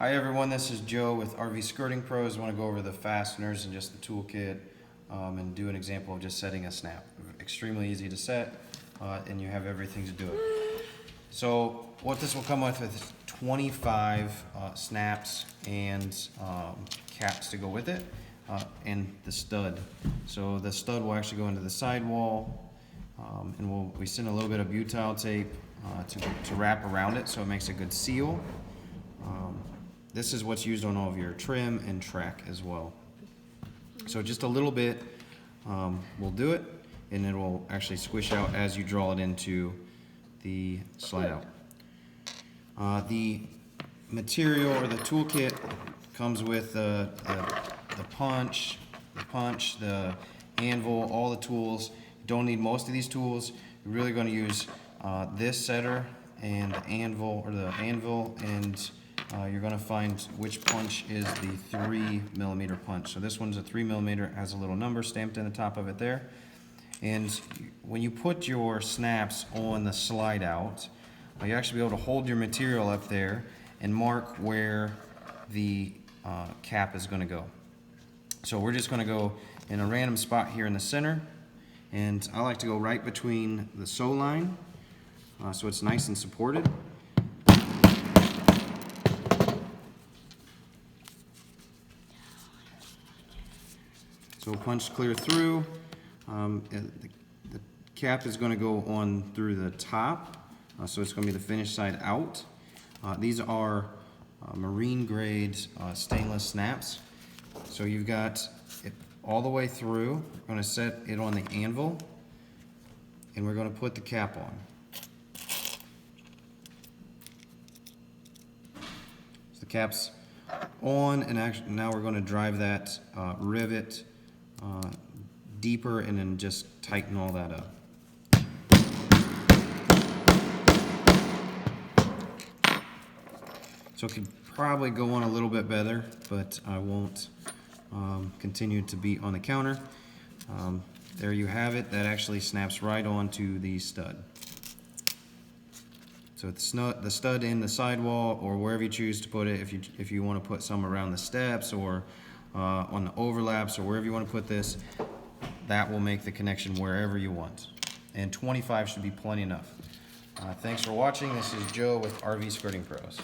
Hi everyone, this is Joe with RV Skirting Pros. I want to go over the fasteners and just the toolkit and do an example of just setting a snap. Extremely easy to set and you have everything to do it. So what this will come with is 25 snaps and caps to go with it and the stud. So the stud will actually go into the sidewall and we send a little bit of butyl tape to wrap around it so it makes a good seal. This is what's used on all of your trim and track as well. So just a little bit will do it, and it will actually squish out as you draw it into the slide out. The material or the toolkit comes with the punch, the anvil, all the tools. You don't need most of these tools. You're really going to use this setter and the anvil, and you're going to find which punch is the 3mm punch. So this one's a 3mm, has a little number stamped in the top of it there. And when you put your snaps on the slide out, you actually be able to hold your material up there and mark where the cap is going to go. So we're just going to go in a random spot here in the center, and I like to go right between the sew line so it's nice and supported. So punch clear through. The cap is going to go on through the top, so it's going to be the finished side out. These are marine grade stainless snaps. So you've got it all the way through. We're going to set it on the anvil, and we're going to put the cap on. So the cap's on, and actually now we're going to drive that rivet deeper and then just tighten all that up. So it could probably go on a little bit better, but I won't continue to beat on the counter. There you have it. That actually snaps right onto the stud. So the stud in the sidewall, or wherever you choose to put it, if you want to put some around the steps or on the overlaps or wherever you want to put this, that will make the connection wherever you want. And 25 should be plenty enough. Thanks for watching. This is Joe with RV Skirting Pros.